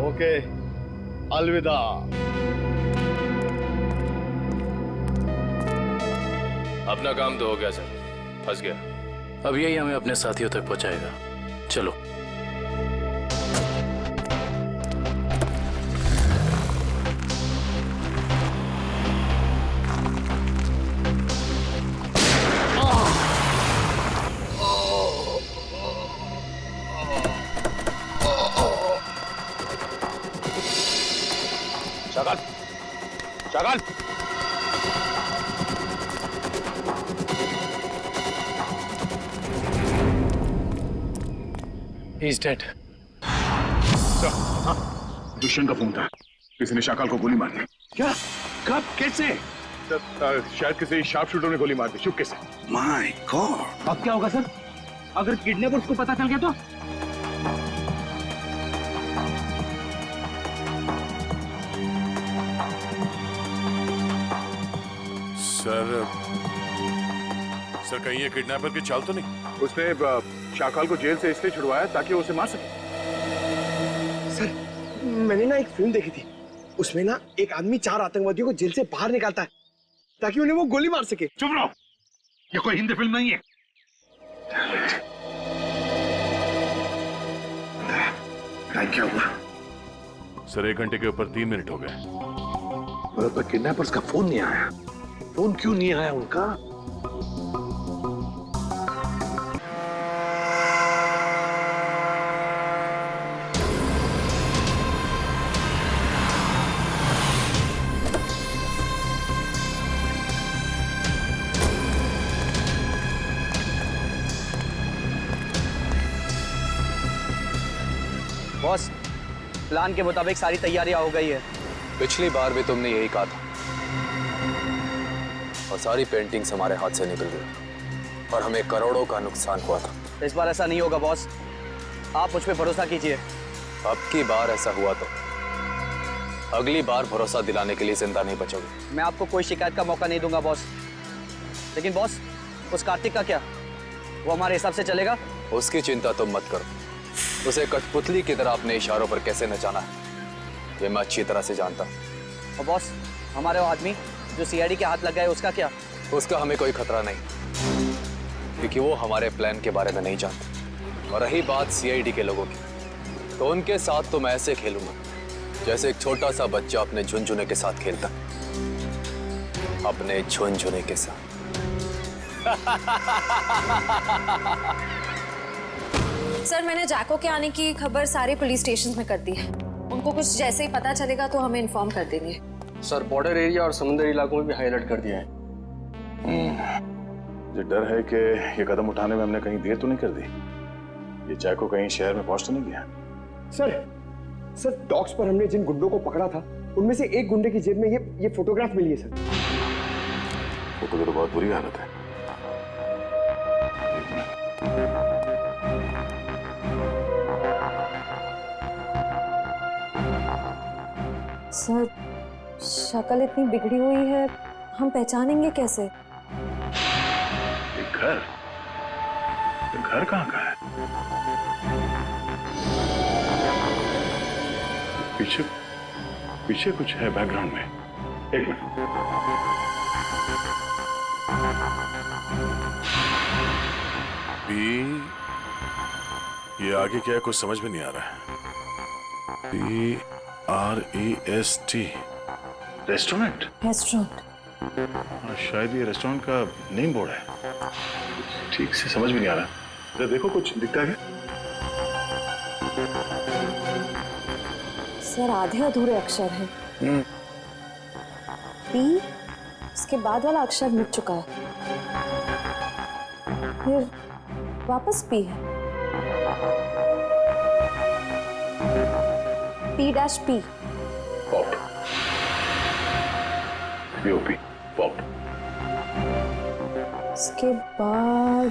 Okay, अलविदा। अपना काम तो हो गया सर, फंस गया। अब यही हमें अपने साथियों तक पहुंचाएगा। चलो। शागाल, शागाल। He's dead. दुष्यंत का फोन था, किसी ने शाकाल को गोली मार दी। क्या? कब? कैसे? शायद किसी शार्प शूटर ने गोली मार दी, चुपके से। My God! अब क्या होगा सर? अगर किडनैपर्स को पता चल गया तो? सर कहीं ये किडनैपर की चाल तो नहीं? उसने शाकाल को जेल से इसलिए छुड़वाया ताकि वो उसे मार सके। सर, मैंने ना एक फिल्म देखी थी, उसमें ना एक आदमी 4 आतंकवादियों को जेल से बाहर निकालता है ताकि उन्हें वो गोली मार सके। चुप रहो, ये कोई हिंदी फिल्म नहीं है। क्या हुआ? सर 1 घंटे के ऊपर 3 मिनट हो गए। पर किडनैपर्स का फोन नहीं आया। फोन क्यों नहीं आया उनका? बॉस, प्लान के मुताबिक सारी तैयारियां हो गई है। पिछली बार भी तुमने यही कहा था और सारी पेंटिंग्स हमारे हाथ से निकल गई और हमें करोड़ों का नुकसान हुआ था। इस बार ऐसा नहीं होगा बॉस, आप मुझ पे भरोसा कीजिए। अब की बार ऐसा हुआ तो अगली बार भरोसा दिलाने के लिए जिंदा नहीं बचोगे। मैं आपको कोई शिकायत का मौका नहीं दूंगा बॉस। लेकिन बॉस, उस कार्तिक का क्या? वो हमारे हिसाब से चलेगा? उसकी चिंता तुम मत करो। उसे कठपुतली की तरह अपने इशारों पर कैसे नचाना है ये मैं अच्छी तरह से जानता हूँ। और बॉस, हमारे वो आदमी जो सीआईडी के हाथ लग गया है, उसका क्या? उसका हमें कोई खतरा नहीं, क्योंकि वो हमारे प्लान के बारे में नहीं जानते। और रही बात सीआईडी के लोगों की, तो उनके साथ तो मैं ऐसे खेलूंगा जैसे एक छोटा सा बच्चा अपने झुनझुने के साथ खेलता, अपने झुनझुने के साथ। सर, मैंने जैको के आने की खबर सारे पुलिस स्टेशन में कर दी है। उनको कुछ जैसे ही पता चलेगा तो हमें इन्फॉर्म कर देंगे। सर, बॉर्डर एरिया और समुद्री इलाकों में भी हाई अलर्ट कर दिया है। मुझे डर है कि ये कदम उठाने में हमने कहीं देर तो नहीं कर दी। ये जैको कहीं शहर में पहुंच तो नहीं गया? सर, डॉग्स पर हमने जिन गुंडों को पकड़ा था, उनमें से एक गुंडे की जेब में ये फोटोग्राफ मिली है सर। फोटो की तो बहुत बुरी हालत है। सर, शक्ल इतनी बिगड़ी हुई है, हम पहचानेंगे कैसे? एक घर? तो घर कहाँ का है? पीछे कुछ है बैकग्राउंड में। एक मिनट। ये आगे क्या है कुछ समझ में नहीं आ रहा है। PREST restaurant? शायद ये रेस्टोरेंट का नेम बोर्ड है। ठीक से समझ में नहीं आ रहा। जरा देखो कुछ दिखता है क्या? सर, आधे अधूरे अक्षर हैं। पी, इसके बाद वाला अक्षर मिट चुका है, फिर वापस पी है। P-P। पॉप। POP। पॉप। इसके बाद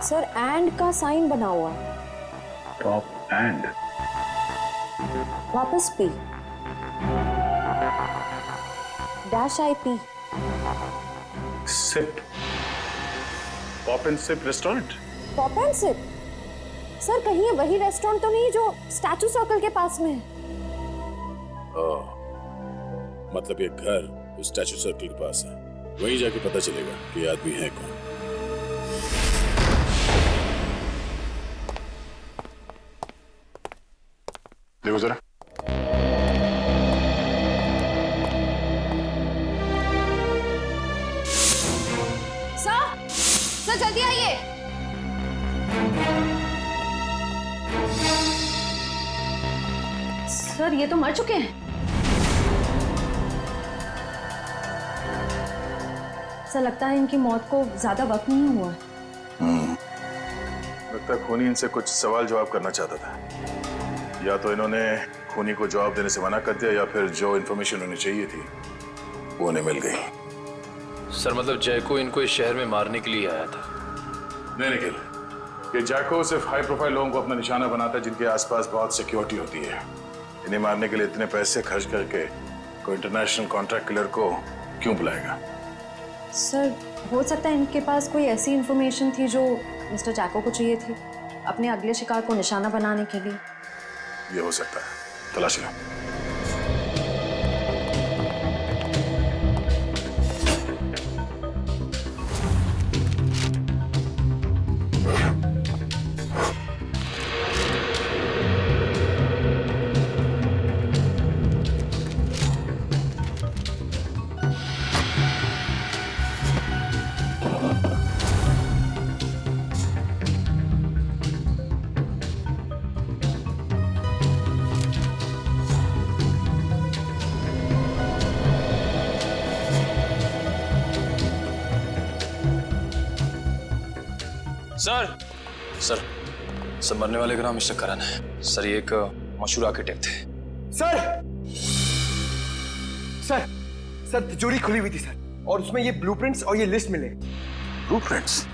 सर एंड का साइन बना हुआ है। Pop and. वापस P. -IP। Sip. Pop and sip restaurant. Pop and sip? Sir कहीं ये वही रेस्टोरेंट तो नहीं जो स्टैचू सर्कल के पास में है? मतलब ये घर उस स्टैचू सर्कल के पास है, वहीं जाके पता चलेगा कि ये आदमी है कौन। देखो जरा। सर जल्दी आइए। सर ये तो मर चुके हैं। सर लगता है इनकी मौत को ज्यादा वक्त नहीं हुआ है। लगता है खूनी इनसे कुछ सवाल जवाब करना चाहता था, या तो इन्होंने खूनी को जवाब देने से मना कर दिया या फिर जो इन्फॉर्मेशन उन्हें चाहिए थी वो उन्हें मिल गई। सर मतलब जयको इनको इस शहर में मारने के लिए आया था? नहीं निखिल, ये जैको सिर्फ हाई प्रोफाइल लोगों को अपना निशाना बनाता है जिनके आसपास बहुत सिक्योरिटी होती है। इन्हें मारने के लिए इतने पैसे खर्च करके कोई इंटरनेशनल कॉन्ट्रैक्ट किलर को क्यों बुलाएगा? सर हो सकता है इनके पास कोई ऐसी इंफॉर्मेशन थी जो मिस्टर जैको को चाहिए थी अपने अगले शिकार को निशाना बनाने के लिए। ये हो सकता है, तलाश लो। सर सर मरने वाले का नाम मिस्टर करण है। सर ये एक मशहूर आर्किटेक्ट थे। सर सर सर तिजोरी खुली हुई थी सर, और उसमें ये ब्लूप्रिंट्स और ये लिस्ट मिले। ब्लूप्रिंट्स?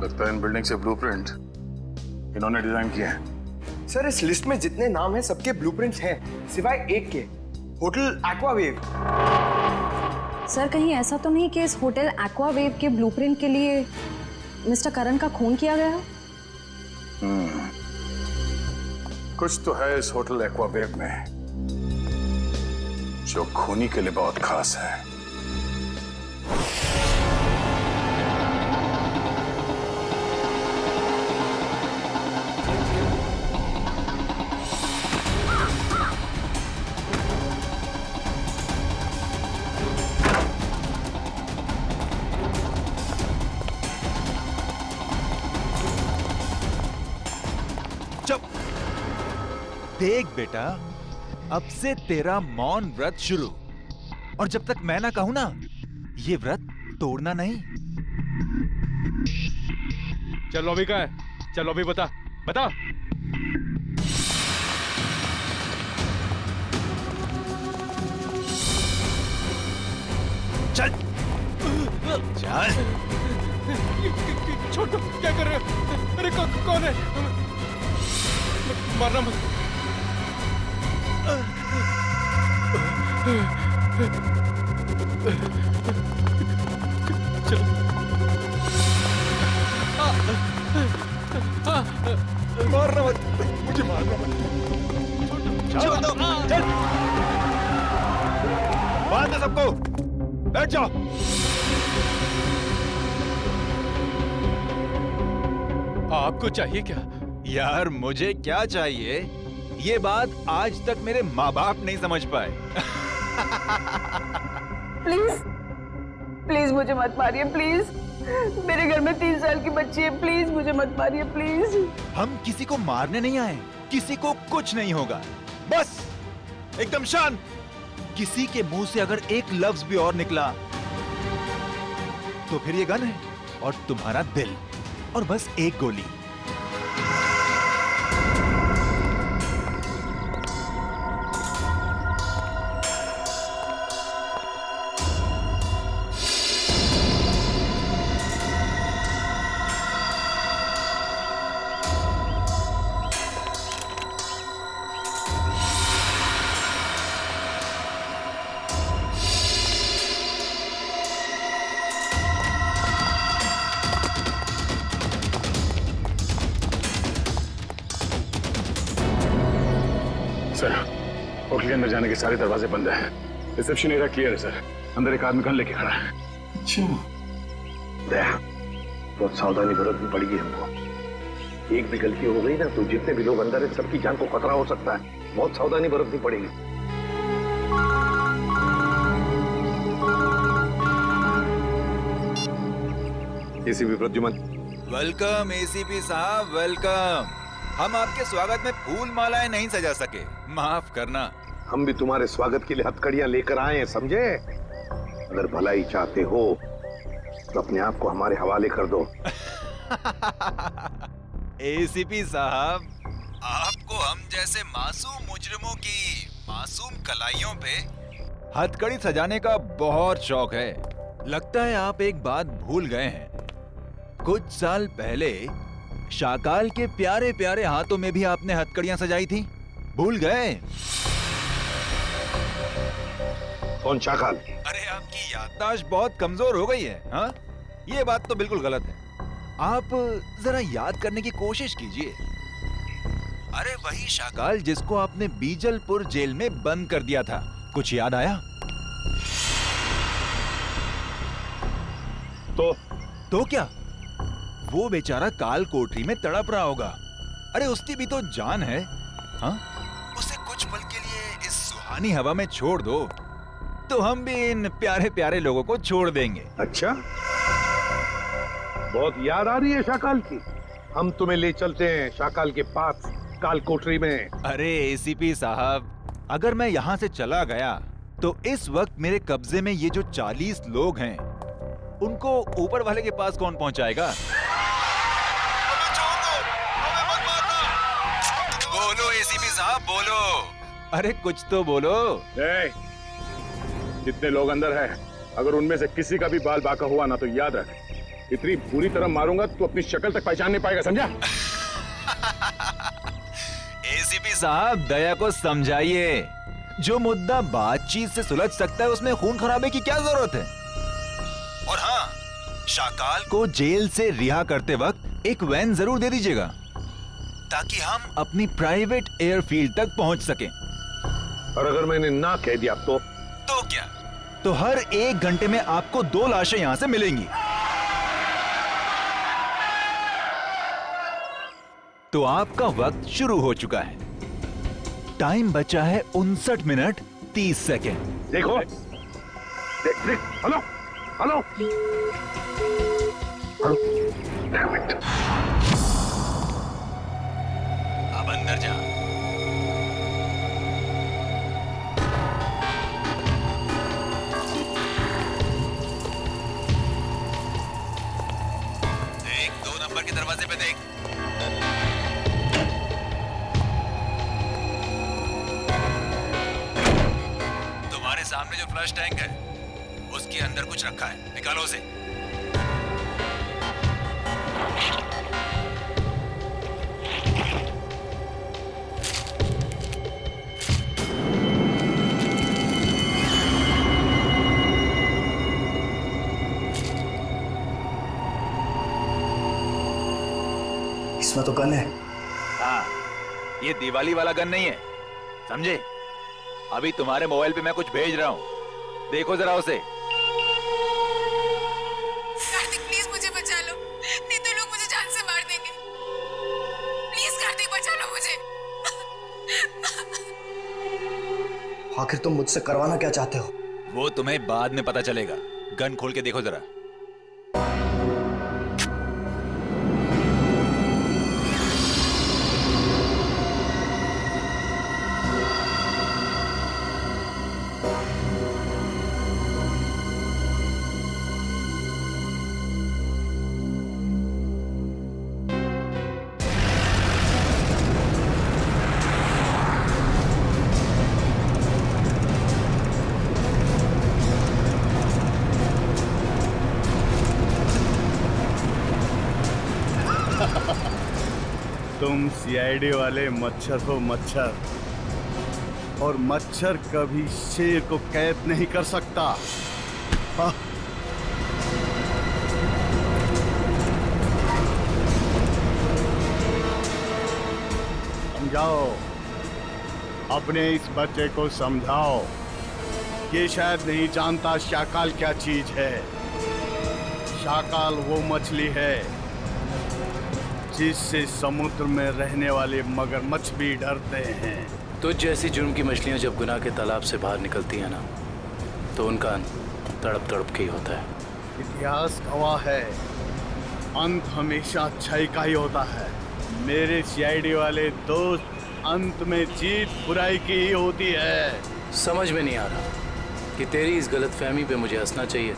लगता है इन बिल्डिंग से ब्लूप्रिंट इन्होंने डिजाइन किए हैं। सर इस लिस्ट में जितने नाम हैं सबके ब्लूप्रिंट्स हैं सिवाय एक के, होटल एक्वावेव। सर कहीं ऐसा तो नहीं कि इस होटल एक्वावेव के ब्लूप्रिंट के लिए मिस्टर करण का खून किया गया? कुछ तो है इस होटल एक्वावेव में जो खूनी के लिए बहुत खास है। देख बेटा, अब से तेरा मौन व्रत शुरू, और जब तक मैं ना कहूं ना, ये व्रत तोड़ना नहीं। चलो अभी का है, चलो अभी बता बता। चल चल। छोटू क्या कर रहे हो? अरे कौन है? मारना मत। चलो मारना मत, मुझे मारना मत। चल चल, बांध दो सबको, बैठ जाओ। आपको चाहिए क्या? यार मुझे क्या चाहिए, ये बात आज तक मेरे माँ बाप नहीं समझ पाए। प्लीज प्लीज मुझे मत मारिए, प्लीज। मेरे घर में 3 साल की बच्ची है, प्लीज मुझे मत मारिए, प्लीज। हम किसी को मारने नहीं आए, किसी को कुछ नहीं होगा, बस एकदम शांत। किसी के मुंह से अगर एक लफ्ज भी और निकला तो फिर ये गन है और तुम्हारा दिल, और बस एक गोली। सर, होटल के अंदर जाने के सारे दरवाजे बंद हैं। रिसेप्शन एरिया क्लियर है सर। अंदर एक आदमी गन लेके खड़ा है। अच्छा, दया, बहुत सावधानी बरतनी पड़ेगी हमको। एक भी गलती हो गई ना तो जितने भी लोग अंदर हैं सबकी जान को खतरा हो सकता है। बहुत सावधानी बरतनी पड़ेगी। एसीपी प्रद्युमन। वेलकम एसीपी साहब, वेलकम। हम आपके स्वागत में फूल मालाएं नहीं सजा सके, माफ करना। हम भी तुम्हारे स्वागत के लिए हथकड़ियां लेकर आए हैं, समझे? अगर भलाई चाहते हो तो अपने आप को हमारे हवाले कर दो। एसीपी साहब, आपको हम जैसे मासूम मुजरिमों की मासूम कलाइयों पे हथकड़ी सजाने का बहुत शौक है। लगता है आप एक बात भूल गए हैं। कुछ साल पहले शाकाल के प्यारे प्यारे हाथों में भी आपने हथकड़ियां सजाई थी, भूल गए? कौन शाकाल? अरे आपकी याददाश्त बहुत कमजोर हो गई है। हाँ, ये बात तो बिल्कुल गलत है। आप जरा याद करने की कोशिश कीजिए। अरे वही शाकाल जिसको आपने बीजलपुर जेल में बंद कर दिया था, कुछ याद आया? तो क्या? वो बेचारा काल कोठरी में तड़प रहा होगा। अरे उसकी भी तो जान है। हाँ, उसे कुछ पल के लिए इस सुहानी हवा में छोड़ दो तो हम भी इन प्यारे प्यारे लोगों को छोड़ देंगे। अच्छा, बहुत याद आ रही है शाकाल की। हम तुम्हें ले चलते हैं शाकाल के पास, काल कोठरी में। अरे एसीपी साहब, अगर मैं यहाँ से चला गया तो इस वक्त मेरे कब्जे में ये जो 40 लोग हैं, उनको ऊपर वाले के पास कौन पहुंचाएगा? बोलो एसीपी साहब, बोलो। अरे कुछ तो बोलो। जितने लोग अंदर हैं, अगर उनमें से किसी का भी बाल बाका हुआ ना तो याद रख, इतनी बुरी तरह मारूंगा तो अपनी शक्ल तक पहचान नहीं पाएगा, समझा? एसीपी साहब, दया को समझाइए। जो मुद्दा बातचीत से सुलझ सकता है उसमें खून खराबे की क्या जरूरत है? और हाँ, शाकाल को जेल से रिहा करते वक्त एक वैन जरूर दे दीजिएगा ताकि हम अपनी प्राइवेट एयरफील्ड तक पहुंच सकें। और अगर मैंने ना कह दिया तो क्या? तो हर 1 घंटे में आपको 2 लाशें यहां से मिलेंगी। तो आपका वक्त शुरू हो चुका है। टाइम बचा है 59 मिनट 30 सेकेंड। देखो, देख, hello hello hello. Damn it. अब अंदर जा। देख, 2 नंबर के दरवाजे पे देख। तुम्हारे सामने जो फ्लश टैंक है उसके अंदर कुछ रखा है, निकालो उसे। इसमें तो गन है। हाँ, ये दिवाली वाला गन नहीं है, समझे? अभी तुम्हारे मोबाइल पे मैं कुछ भेज रहा हूँ, देखो जरा उसे। कार्तिक, प्लीज मुझे बचा लो, नहीं तो लोग मुझे जान से मार देंगे। प्लीज कार्तिक, बचा लो मुझे। आखिर तुम मुझसे करवाना क्या चाहते हो? वो तुम्हें बाद में पता चलेगा। गन खोल के देखो जरा। तुम सीआईडी वाले मच्छर हो मच्छर, और मच्छर कभी शेर को कैद नहीं कर सकता। हाँ। समझाओ, अपने इस बच्चे को समझाओ, ये शायद नहीं जानता शाकाल क्या चीज है। शाकाल वो मछली है जिससे समुद्र में रहने वाले मगरमच्छ भी डरते हैं। तो जैसी जुर्म की मछलियां जब गुनाह के तालाब से बाहर निकलती हैं ना, तो उनका अंत तड़प तड़प के ही होता है। इतिहास गवाह है, अंत हमेशा अच्छाई का ही होता है। मेरे सीआईडी वाले दोस्त, अंत में जीत बुराई की ही होती है। समझ में नहीं आ रहा कि तेरी इस गलतफहमी पे मुझे हंसना चाहिए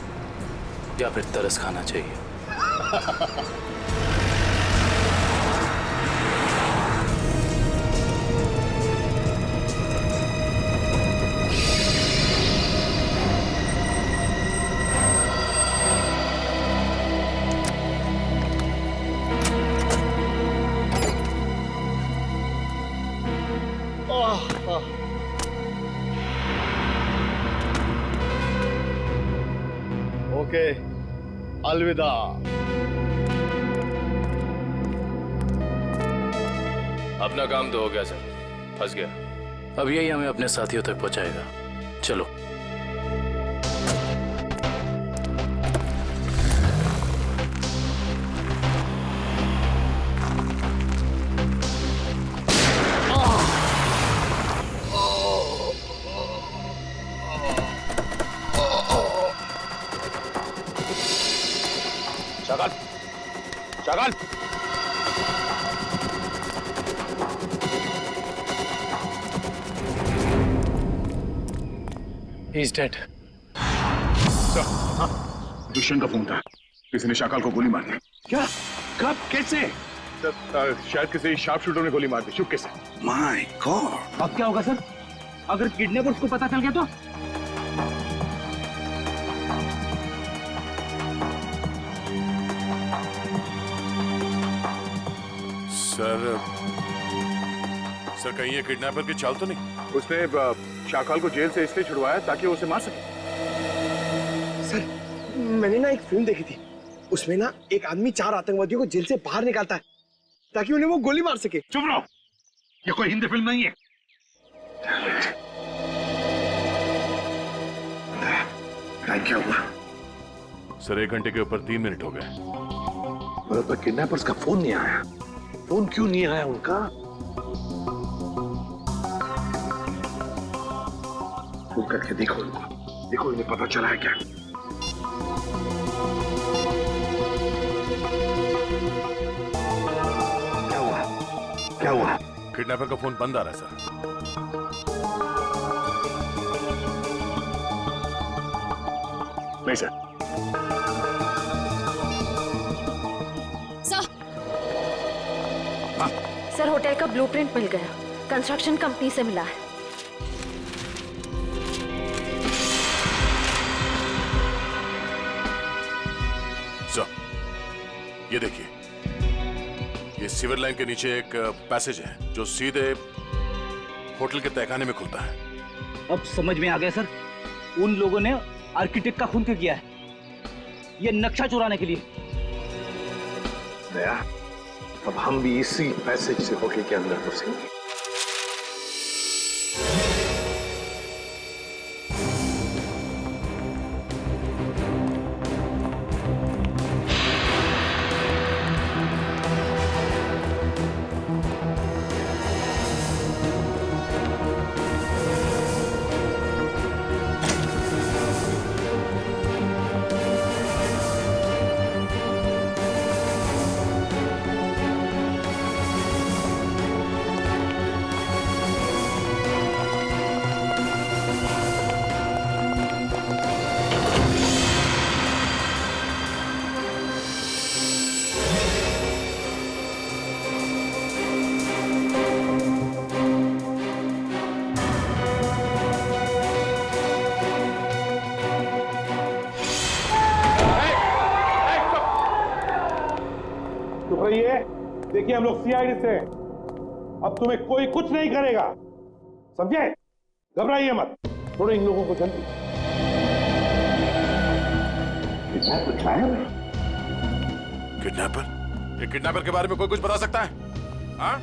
या फिर तरस खाना चाहिए। ओके, अलविदा। अपना काम तो हो गया सर, फंस गया। अब यही हमें अपने साथियों तक पहुंचाएगा। चलो। Shakaal, Shakaal, He's dead. दुष्यंत का फोन था, किसी ने शाकाल को गोली मार दी। क्या? कब? कैसे? शायद किसी शार्प शूटर ने गोली मार दी, चुपके से। My God! अब क्या होगा सर? अगर किडनैपर्स को पता चल गया तो? सर कहीं ये किडनैपर की चाल तो नहीं? उसने शाकाल को जेल से इसलिए छुड़वाया ताकि वो उसे मार सके। सर, मैंने ना एक फिल्म देखी थी, उसमें ना एक आदमी 4 आतंकवादियों को जेल से बाहर निकालता है ताकि उन्हें वो गोली मार सके। चुप रहो, ये कोई हिंदी फिल्म नहीं है। क्या हुआ? सर 1 घंटे के ऊपर 3 मिनट हो गए। पर किडनैपर्स का फोन नहीं आया। फोन क्यों नहीं आया उनका? फोन करके देखो इनको, देखो इन्हें पता चला है क्या? क्या हुआ? क्या हुआ? किडनैपर का फोन बंद आ रहा है सर। नहीं सर। सर, होटल का ब्लूप्रिंट मिल गया, कंस्ट्रक्शन कंपनी से मिला है। सर, ये देखिए, ये सीवर लाइन के नीचे एक पैसेज है जो सीधे होटल के तहखाने में खुलता है। अब समझ में आ गया सर, उन लोगों ने आर्किटेक्ट का खून क्यों किया है? ये नक्शा चुराने के लिए। दया, अब हम भी इसी पैसेज से होटल के अंदर घुसेंगे। देखिए हम लोग सीआईडी से हैं, अब तुम्हें कोई कुछ नहीं करेगा, समझे? घबराइए मत, थोड़े इन लोगों को जल्दी। किडनैपर? ये किडनैपर के बारे में कोई कुछ बता सकता है? हाँ?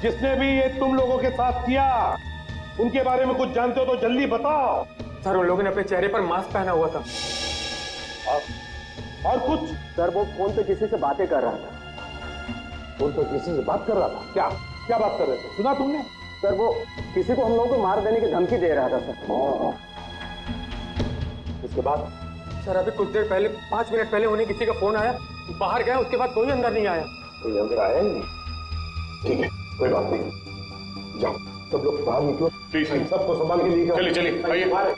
जिसने भी ये तुम लोगों के साथ किया उनके बारे में कुछ जानते हो तो जल्दी बताओ। सर उन लोगों ने अपने चेहरे पर मास्क पहना हुआ था। और कुछ? सर वो फोन पे किसी से बातें कर रहा था। फोन पे किसी से बात कर रहा था? क्या क्या बात कर रहे थे, सुना तुमने? सर वो किसी को हम लोगों को मार देने की धमकी दे रहा था सर। इसके बाद? सर अभी कुछ देर पहले, 5 मिनट पहले उन्हें किसी का फोन आया, बाहर गया, उसके बाद कोई अंदर नहीं आया। कोई अंदर आया ही नहीं? ठीक है, कोई बात नहीं, जाओ सब लोग बाहर निकलो। ठीक है, सबको संभाल के लिए चलिए चलिए आइए।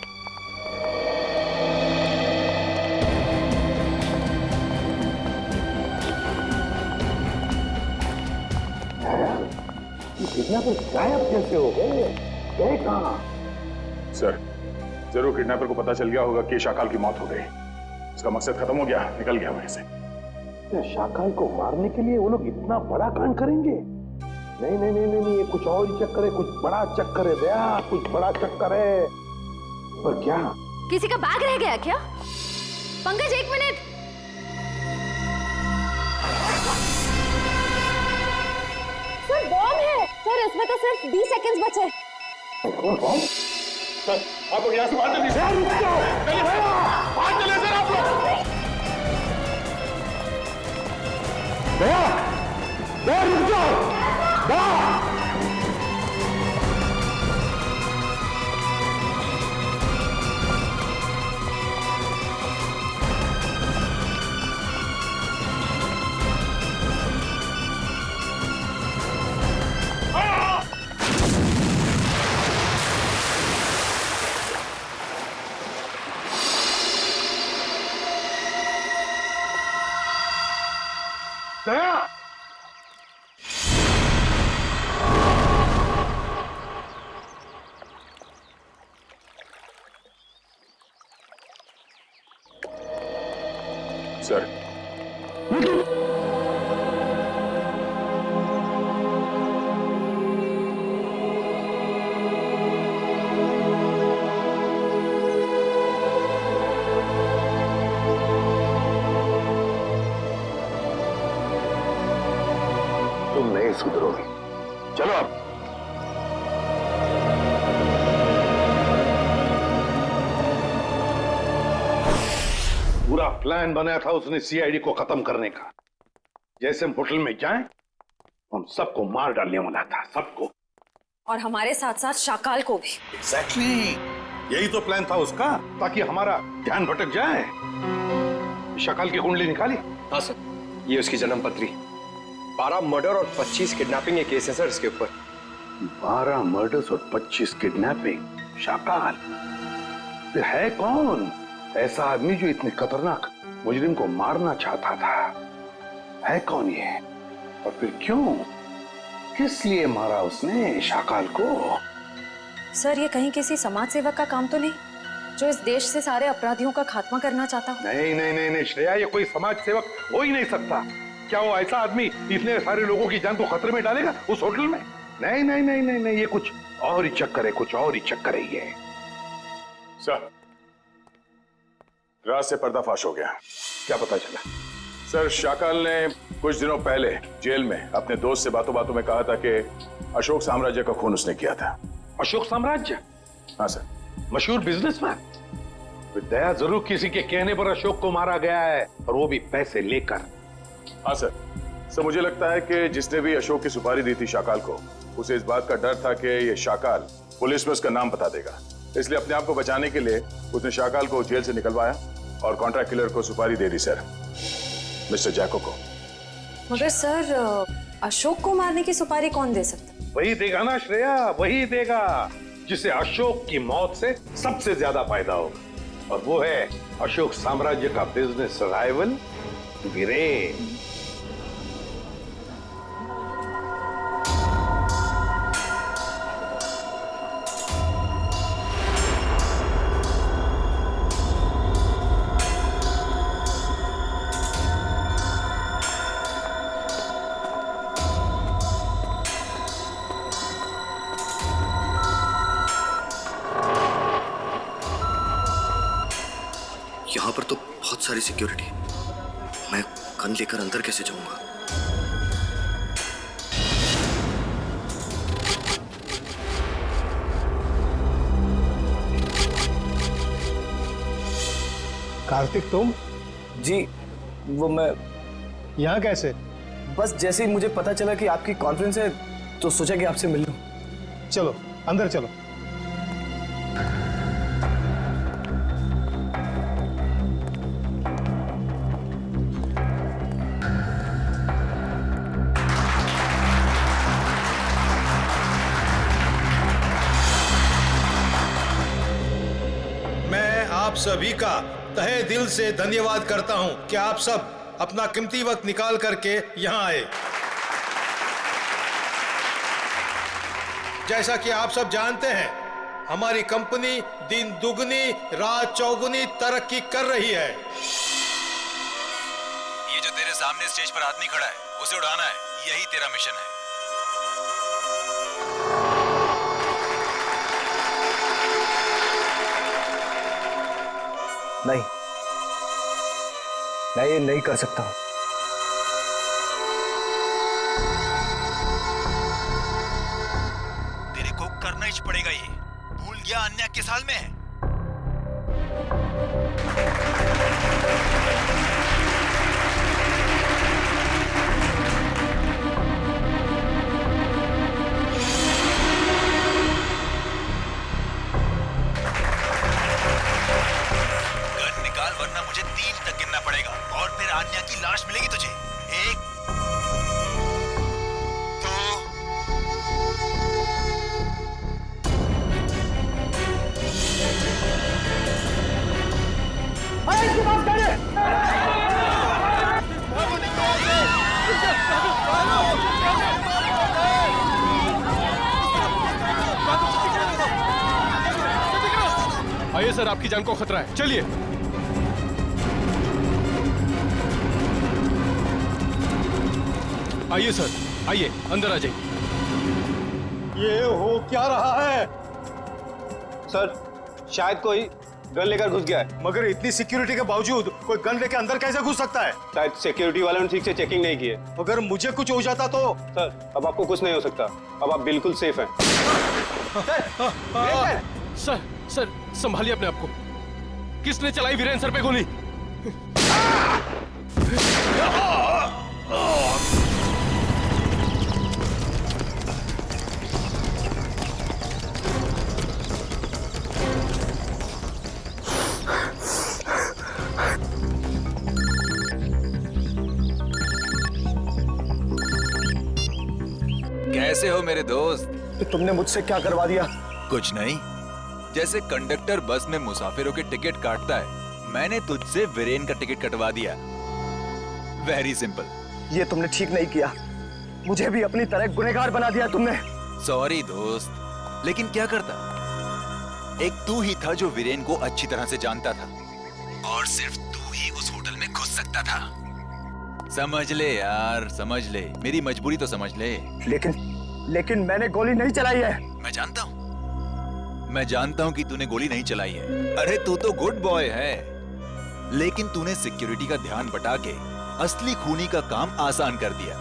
किडनैपर गायब कैसे हो गए? गए कहाँ? सर जरूर किडनैपर को पता चल गया होगा कि शाकाल की मौत हो गई। उसका मकसद खत्म हो गया, निकल गया वहीं से। शाकाल को मारने के लिए वो लोग इतना बड़ा कांड करेंगे? नहीं नहीं नहीं नहीं, ये कुछ और ही चक्कर है, कुछ बड़ा चक्कर है दया, कुछ बड़ा चक्कर है। पर क्या? किसी का बैग रह गया क्या? पंकज 1 मिनट। सर बॉम्ब है। सर इसमें तो सिर्फ 20 सेकंड्स बचे। सर आप लोग यहाँ से बाहर चलिए। चलिए बाहर चलिए सर आप लोग। दया, दया रुक जाओ। दया। दया। सर तुम नहीं सुधरोगे। चलो अब। पूरा प्लान बनाया था उसने सीआईडी को खत्म करने का। जैसे हम होटल में जाएं, हम सबको मार डालने वाला था, सबको। और हमारे साथ साथ शाकाल को भी। एग्जैक्टली, यही तो प्लान था उसका, ताकि हमारा ध्यान भटक जाए। शाकाल की कुंडली निकाली? हाँ सर, ये उसकी जन्म पत्री। 12 मर्डर और 25 किडनैपिंग के केस हैं सर इसके ऊपर। 12 मर्डर्स और 25 किडनैपिंग। शाकाल फिर है कौन ऐसा आदमी जो इतने खतरनाक मुजरिम को मारना चाहता था? है कौन ये? और फिर क्यों, किस लिए मारा उसने शाकाल को? सर ये कहीं किसी समाज सेवक का काम तो नहीं, जो इस देश से सारे अपराधियों का खात्मा करना चाहता हो? नहीं नहीं नहीं नहीं श्रेया, ये कोई समाज सेवक हो ही नहीं सकता। क्या वो ऐसा आदमी इतने सारे लोगों की जान को खतरे में डालेगा उस होटल में? नहीं नहीं नहीं नहीं नहीं, ये कुछ और ही चक्कर है, कुछ और ही चक्कर है ये। सर रात से पर्दाफाश हो गया। क्या पता चला? सर शाकाल ने कुछ दिनों पहले जेल में अपने दोस्त से बातों बातों में कहा था कि अशोक साम्राज्य का खून उसने किया था। अशोक साम्राज्य? हाँ सर। मशहूर बिजनेसमैन। दया जरूर किसी के कहने पर अशोक को मारा गया है, और वो भी पैसे लेकर। हाँ सर। सर मुझे लगता है कि जिसने भी अशोक की सुपारी दी थी शाकाल को, उसे इस बात का डर था कि ये शाकाल पुलिस में उसका नाम बता देगा, इसलिए अपने आप को बचाने के लिए उसने शाकाल को जेल से निकलवाया और कॉन्ट्रैक्ट किलर को सुपारी दे दी सर, मिस्टर जैको को। मगर सर अशोक को मारने की सुपारी कौन दे सकता? वही देगा ना श्रेया, वही देगा जिसे अशोक की मौत से सबसे ज्यादा फायदा होगा, और वो है अशोक साम्राज्य का बिजनेस राइवल वीरेन। यहाँ पर तो बहुत सारी सिक्योरिटी है, मैं गन लेकर अंदर कैसे जाऊंगा? कार्तिक तुम? जी, वो मैं यहाँ कैसे? बस जैसे ही मुझे पता चला कि आपकी कॉन्फ्रेंस है तो सोचा कि आपसे मिल लूं। चलो अंदर चलो। मैं आप सभी का तहे दिल से धन्यवाद करता हूं कि आप सब अपना कीमती वक्त निकाल करके यहां आए। जैसा कि आप सब जानते हैं, हमारी कंपनी दिन दुगनी रात चौगुनी तरक्की कर रही है। ये जो तेरे सामने स्टेज पर आदमी खड़ा है, उसे उड़ाना है, यही तेरा मिशन है। नहीं, मैं ये नहीं कर सकता हूं। तेरे को करना ही पड़ेगा ये। भूल गया अन्य के साल में है। गन निकाल वरना मुझे 3 तक गिनना पड़ेगा और फिर आन्या की लाश मिलेगी तुझे। 1 आइए सर, आपकी जान को खतरा है, चलिए। आइए सर, आइए अंदर आ जाइए। ये हो क्या रहा है? सर, शायद कोई गन लेकर घुस गया है। मगर इतनी सिक्योरिटी के बावजूद कोई गन लेकर अंदर कैसे घुस सकता है? शायद सिक्योरिटी वालों ने ठीक से चेकिंग नहीं की है। अगर मुझे कुछ हो जाता तो? सर, अब आपको कुछ नहीं हो सकता। अब आप बिल्कुल सेफ हैं। सर संभालिए अपने आप को। किसने चलाई वीरेन सर पे गोली? कैसे हो मेरे दोस्त? तो तुमने मुझसे क्या करवा दिया? कुछ नहीं। जैसे कंडक्टर बस में मुसाफिरों के टिकट काटता है, मैंने तुझसे वीरेन का टिकट कटवा दिया। Very simple. ये तुमने ठीक नहीं किया। मुझे भी अपनी तरह गुनहगार बना दिया तुमने। सॉरी दोस्त, लेकिन क्या करता? एक तू ही था जो वीरेन को अच्छी तरह से जानता था और सिर्फ तू ही उस होटल में घुस सकता था। समझ ले यार, समझ ले, मेरी मजबूरी तो समझ ले। लेकिन मैंने गोली नहीं चलाई है। मैं जानता हूँ, मैं जानता हूँ कि तूने गोली नहीं चलाई है। अरे तू तो गुड बॉय है, लेकिन तूने सिक्योरिटी का ध्यान बटा के असली खूनी का काम आसान कर दिया,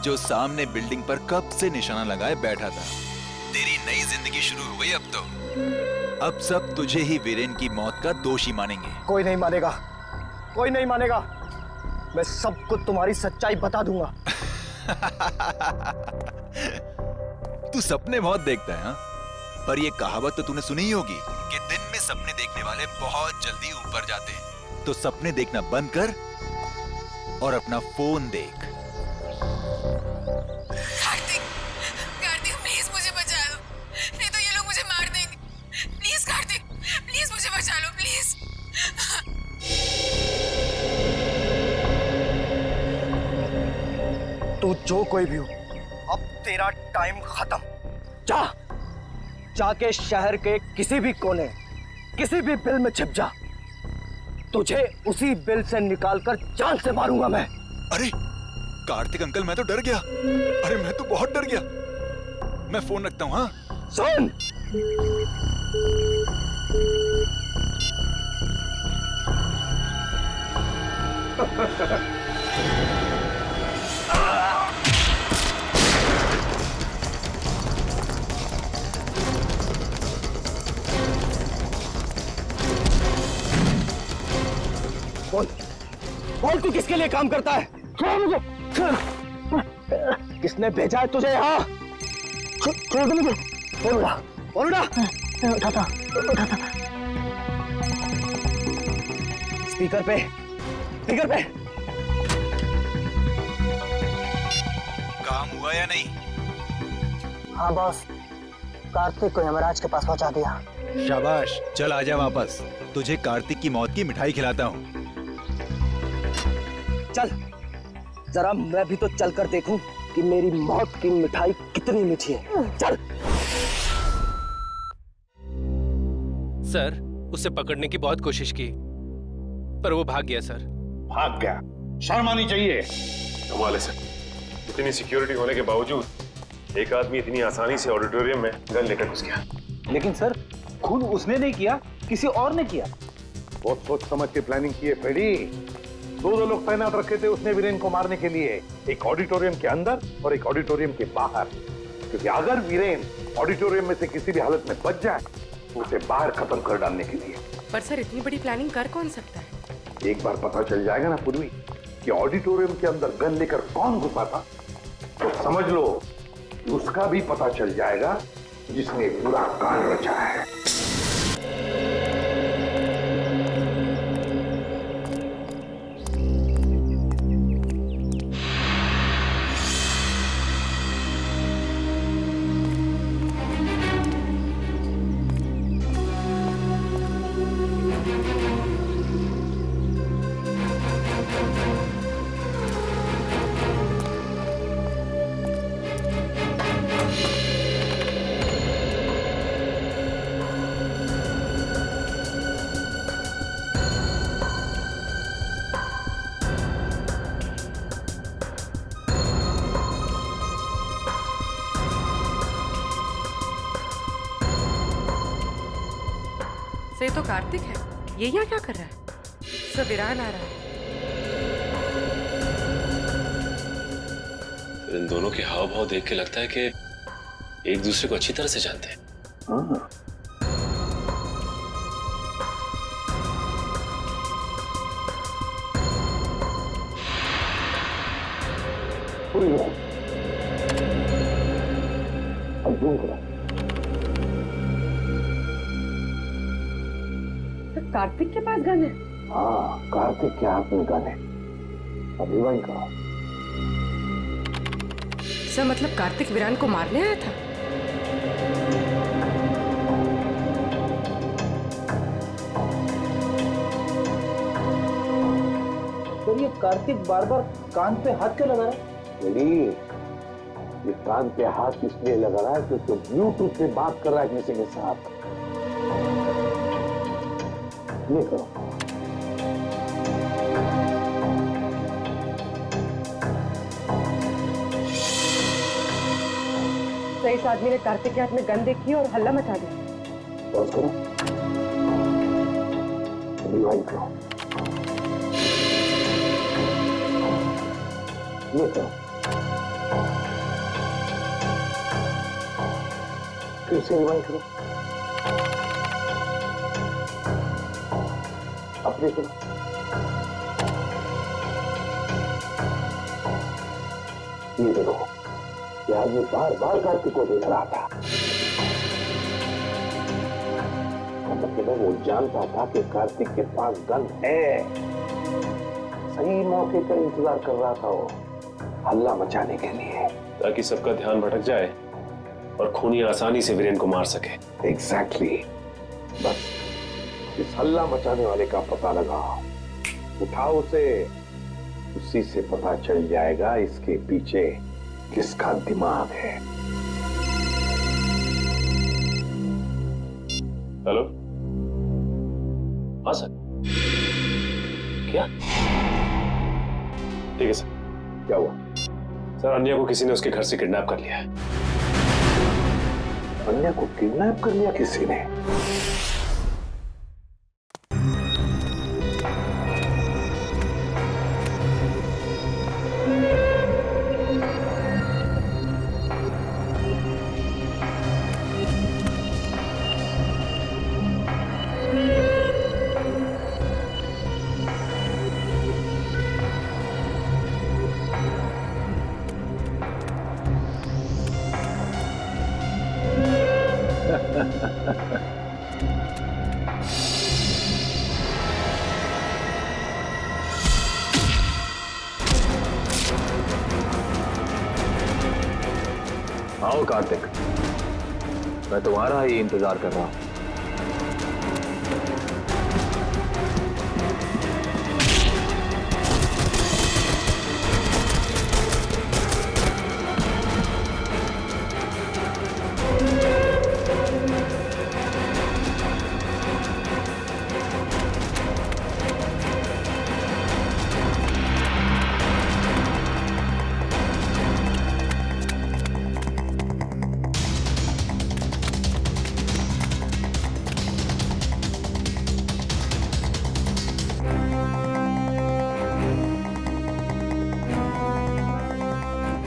जो सामने बिल्डिंग पर कब से निशाना लगाए बैठा था। तेरी नई जिंदगी शुरू हो गई अब तो। अब सब तुझे ही वीरेन की मौत का दोषी मानेंगे। कोई नहीं मानेगा, कोई नहीं मानेगा। मैं सबको तुम्हारी सच्चाई बता दूंगा। तू सपने बहुत देखता है, हाँ? पर ये कहावत तो तूने सुनी ही होगी कि दिन में सपने देखने वाले बहुत जल्दी ऊपर जाते हैं। तो सपने देखना बंद कर और अपना फोन देख। कार्तिक, प्लीज मुझे बचा लो, नहीं तो ये लोग मुझे मार देंगे। प्लीज कार्तिक, प्लीज मुझे बचा लो, प्लीज। तू जो कोई भी हो, अब तेरा टाइम खत्म। जाके शहर के किसी भी कोने, किसी भी बिल में छिप जा। तुझे उसी बिल से निकालकर जान से मारूंगा मैं। अरे कार्तिक अंकल, मैं तो डर गया। अरे मैं तो बहुत डर गया। मैं फोन रखता हूँ। हाँ सुन, बोल तू किसके लिए काम करता है? छोड़ मुझे। किसने भेजा है तुझे यहाँ? छोड़ दे मुझे। बोल उठा। उठाता। स्पीकर पे। काम हुआ या नहीं? हाँ बॉस, कार्तिक को यमराज के पास पहुंचा दिया। शाबाश, चल आजा वापस। तुझे कार्तिक की मौत की मिठाई खिलाता हूँ। चल, जरा मैं भी तो चल कर देखूं कि मेरी मौत की मिठाई कितनी मीठी है। चल। सर, उसे पकड़ने की बहुत कोशिश की, पर वो भाग गया सर। भाग गया? शर्म आनी चाहिए। कमाल है सर, इतनी सिक्योरिटी होने के बावजूद एक आदमी इतनी आसानी से ऑडिटोरियम में गन लेकर घुस गया। लेकिन सर, खून उसने नहीं किया, किसी और ने किया। बहुत सोच समझ के प्लानिंग की है फेडी। दो लोग तैनात रखे थे उसने वीरेन को मारने के लिए, एक ऑडिटोरियम के अंदर और एक ऑडिटोरियम के बाहर। क्योंकि अगर वीरेन ऑडिटोरियम में से किसी भी हालत में बच जाए तो उसे बाहर खत्म कर डालने के लिए। पर सर, इतनी बड़ी प्लानिंग कर कौन सकता है? एक बार पता चल जाएगा ना पूर्वी कि ऑडिटोरियम के अंदर गन लेकर कौन घुसा था, तो समझ लो उसका भी पता चल जाएगा जिसने पूरा कांड रचा है। ये तो कार्तिक है, ये यहाँ क्या कर रहा है? सब वीरान आ रहा है। इन दोनों के हाव भाव देख के लगता है कि एक दूसरे को अच्छी तरह से जानते हैं। हाँ। कार्तिक के पास गन है? हाँ, कार्तिक के हाथ में गन है। अभी वही करो। सर, मतलब कार्तिक वीरान को मारने आया था? तो ये कार्तिक बार बार कान पे हाथ क्यों लगा रहा है? ये कान पे हाथ इसलिए लगा रहा है क्योंकि ब्लूटूथ से बात कर रहा है किसी के साथ। ये करो। तो इस आदमी ने कार्तिक के हाथ में गन देखी और हल्ला मचा दिया। पॉज करो। रिवाइंड करो। ये करो। फिर से रिवाइंड करो। अपने करो। ये देखो, ये आदमी बार बार कार्तिक को देख रहा था। मतलब वो जानता था कि कार्तिक के पास गन है। सही मौके का इंतजार कर रहा था वो, हल्ला मचाने के लिए, ताकि सबका ध्यान भटक जाए और खूनी आसानी से वीरेन को मार सके। एग्जैक्टली। बस इस हल्ला मचाने वाले का पता लगाओ, उठाओ उसे, उसी से पता चल जाएगा इसके पीछे किसका दिमाग है। हेलो, हाँ सर। क्या? ठीक है सर। क्या हुआ? सर, अन्या को किसी ने उसके घर से किडनैप कर लिया है। अन्या को किडनैप कर लिया किसी ने? आओ कार्तिक, मैं तुम्हारा ही इंतजार कर रहा हूं।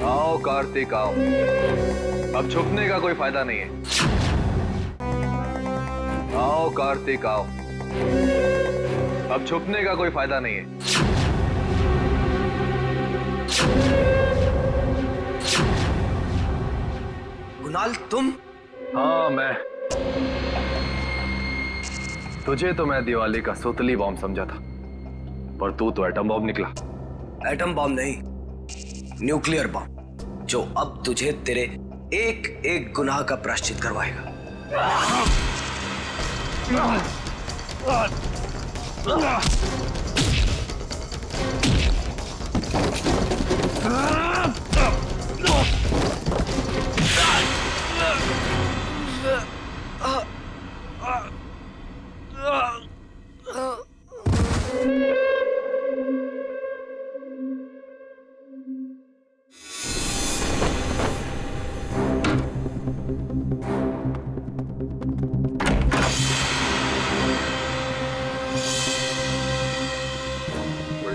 आओ कार्तिक आओ, अब छुपने का कोई फायदा नहीं है। आओ कार्तिक आओ, अब छुपने का कोई फायदा नहीं है। कुणाल तुम? हाँ मैं। तुझे तो मैं दिवाली का सुतली बॉम्ब समझा था, पर तू तो एटम बॉम्ब निकला। एटम बॉम्ब नहीं, न्यूक्लियर बॉम्ब, जो अब तुझे तेरे एक एक गुनाह का प्रायश्चित करवाएगा।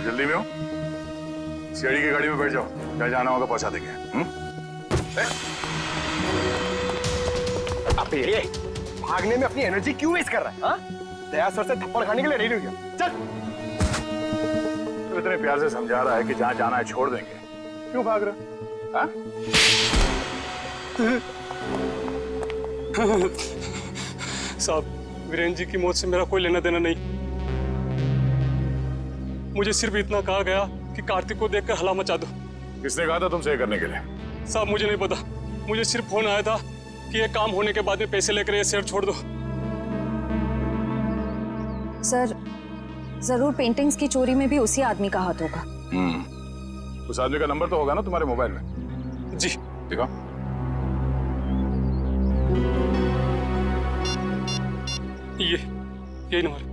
जल्दी में हो, सीआईडी की गाड़ी में बैठ जाओ, क्या जाना होगा पहुंचा देंगे। अबे ये भागने में अपनी एनर्जी क्यों वेस्ट कर रहा है? हाँ? दया सर से थप्पड़ खाने के लिए रेडी हो गया। चल। तो इतने प्यार से समझा रहा है कि जहां जाना है छोड़ देंगे, क्यों भाग रहा? हाँ? साहब, वीरेंद्र जी की मौत से मेरा कोई लेना देना नहीं। मुझे सिर्फ इतना कहा गया कि कार्तिक को देखकर हला मचा दो। किसने कहा था तुमसे ये करने के लिए? साहब मुझे नहीं पता, मुझे सिर्फ फोन आया था कि ये काम होने के बाद में पैसे लेकर ये शहर छोड़ दो। सर, जरूर पेंटिंग्स की चोरी में भी उसी आदमी का हाथ होगा। उस आदमी का नंबर तो होगा ना तुम्हारे मोबाइल में? जी। देखो। यही नंबर।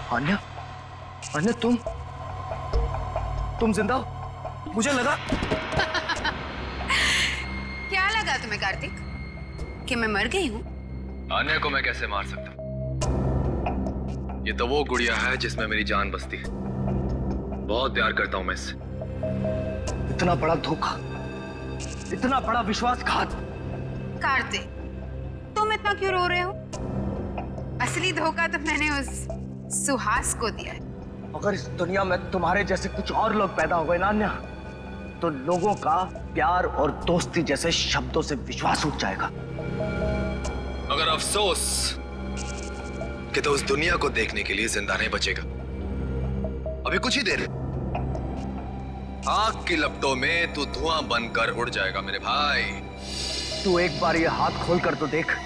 अन्या, अन्या तुम जिंदा हो? मुझे लगा। क्या लगा तुम्हें कार्तिक कि मैं मर गई हूँ? आन्या को मैं कैसे मार सकता हूँ? ये तो वो गुड़िया है जिसमें मेरी जान बसती है। बहुत प्यार करता हूँ मैं इससे। इतना बड़ा धोखा, इतना बड़ा विश्वासघात। कार्तिक, तुम इतना क्यों रो रहे हो? असली धोखा तो मैंने उस सुहास को दिया है। अगर इस दुनिया में तुम्हारे जैसे कुछ और लोग पैदा हो गए ना अन्या, तो लोगों का प्यार और दोस्ती जैसे शब्दों से विश्वास उठ जाएगा। मगर अफसोस कि तो उस दुनिया को देखने के लिए जिंदा नहीं बचेगा। अभी कुछ ही देर, आग की लपटों में तू धुआं बनकर उड़ जाएगा मेरे भाई। तू एक बार ये हाथ खोल कर तो देख,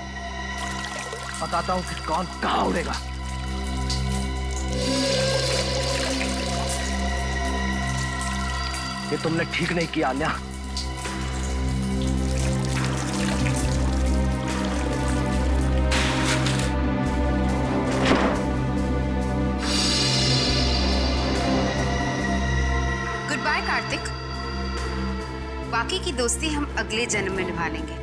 बताता हूं कि कौन कहां उड़ेगा। ये तुमने ठीक नहीं किया अन्या। बाकी की दोस्ती हम अगले जन्म में निभा लेंगे।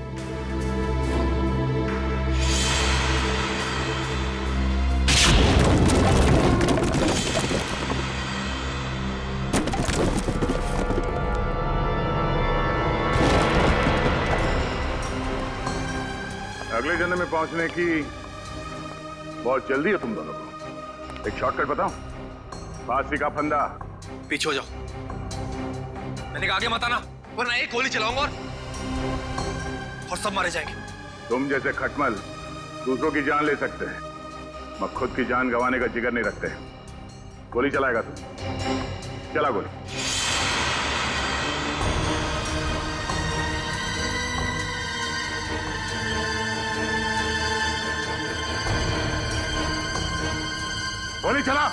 अगले जन्म में पहुंचने की बहुत जल्दी है तुम दोनों को। एक शॉर्टकट बताओ। फांसी का फंदा। पीछे हो जाओ। मैंने कहा आगे मत आना, वरना एक गोली चलाऊंगा और सब मारे जाएंगे। तुम जैसे खटमल दूसरों की जान ले सकते हैं, मगर खुद की जान गंवाने का जिगर नहीं रखते। गोली चलाएगा तू? चला गोली। गोली चला।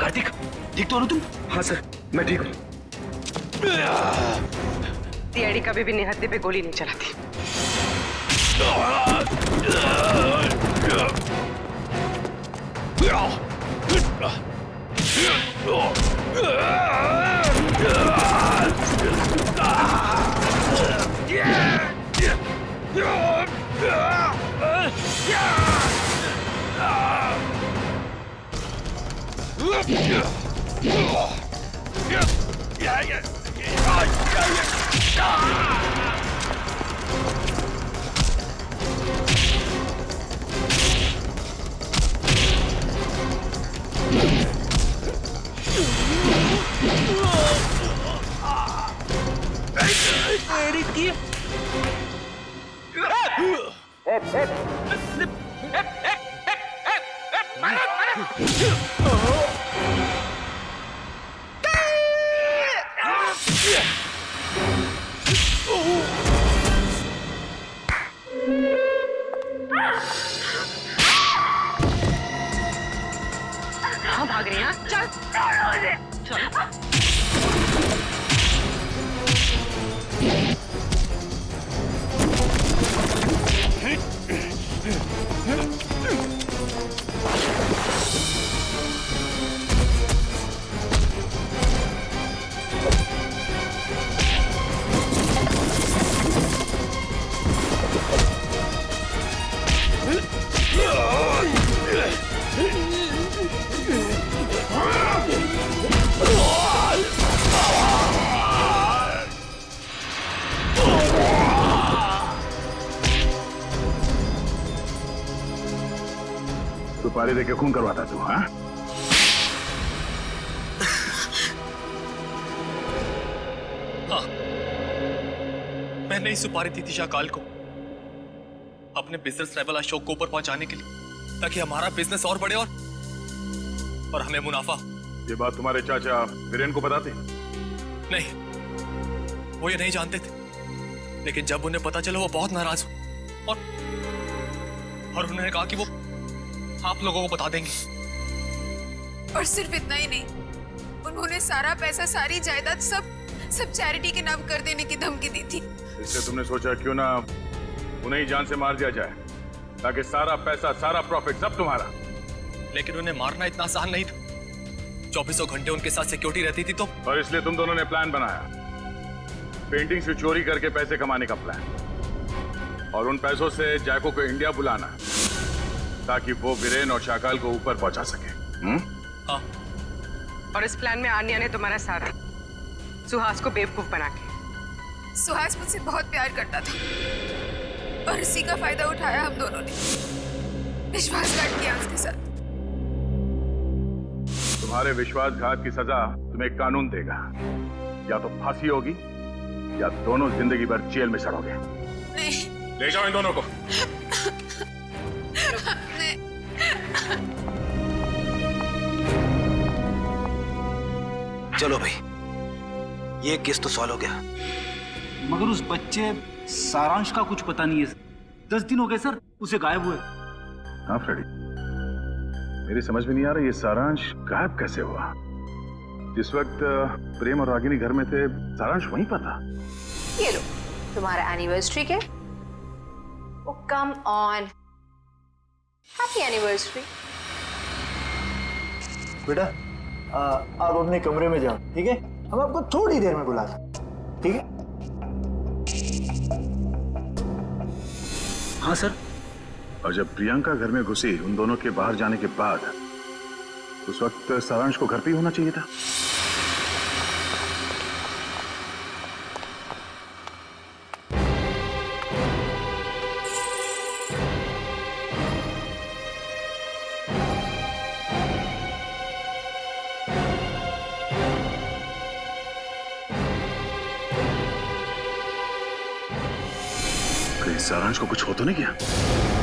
कार्तिक, ठीक तो हो ना तुम? हाँ सर, मैं ठीक हूँ। सीआईडी कभी भी निहत्थे पे गोली नहीं चलाती। कहाँ भाग रही हैं? चल सुपारी देके खून करवाता तू? हाँ, मैंने ही सुपारी दी थी शाकाल को अपने बिजनेस लेवल अशोक को ऊपर पहुंचाने के लिए, ताकि हमारा बिजनेस और बढ़े और हमें मुनाफा। ये बात तुम्हारे चाचा वीरेन को बताते? नहीं, वो ये नहीं जानते थे, लेकिन जब उन्हें पता चला वो बहुत नाराज हुए और उन्होंने कहा कि वो आप लोगों को बता देंगे। और सिर्फ इतना ही नहीं, उन्होंने सारा पैसा, सारी जायदाद सब चैरिटी के नाम कर देने की धमकी दी थी। इसलिए तुमने सोचा क्यों ना उन्हें ही जान से मार दिया जाए, ताकि सारा पैसा, सारा प्रॉफिट सब तुम्हारा। लेकिन उन्हें मारना इतना आसान नहीं था। 24 घंटे उनके साथ सिक्योरिटी रहती थी तो। और इसलिए तुम दोनों ने प्लान बनाया, पेंटिंग से चोरी करके पैसे कमाने का प्लान, और उन पैसों से जैको को इंडिया बुलाना ताकि वो वीरेन और शाकाल को ऊपर पहुंचा सके। हाँ। और इस प्लान में आन्या ने तुम्हारा साथ दिया, सुहास को बेवकूफ बना के। सुहास मुझसे बहुत प्यार करता था और इसी का फायदा उठाया हम दोनों ने। विश्वासघात किया उसके साथ। तुम्हारे विश्वासघात की सजा तुम्हें कानून देगा, या तो फांसी होगी या दोनों जिंदगी भर जेल में सड़ोगे। नहीं। ले जाओ इन दोनों को। चलो भाई, ये केस तो सॉल्व हो गया। मगर उस बच्चे सारांश का कुछ पता नहीं है। 10 दिन हो गए सर उसे गायब हुए। हाँ फ्रेडी, मेरी समझ में नहीं आ रहा ये सारांश गायब कैसे हुआ। जिस वक्त प्रेम और रागिनी घर में थे, सारांश वहीं पर था। ये लो तुम्हारा एनिवर्सरी के। ओ कम ऑन, हैप्पी एनिवर्सरी। बेटा आप अपने कमरे में जाओ, ठीक है? हम आपको थोड़ी देर में बुला लें, ठीक है? हाँ सर। और जब प्रियंका घर में घुसी उन दोनों के बाहर जाने के बाद, उस वक्त सारांश को घर पे ही होना चाहिए था। कहीं सारांश को कुछ हो तो नहीं गया?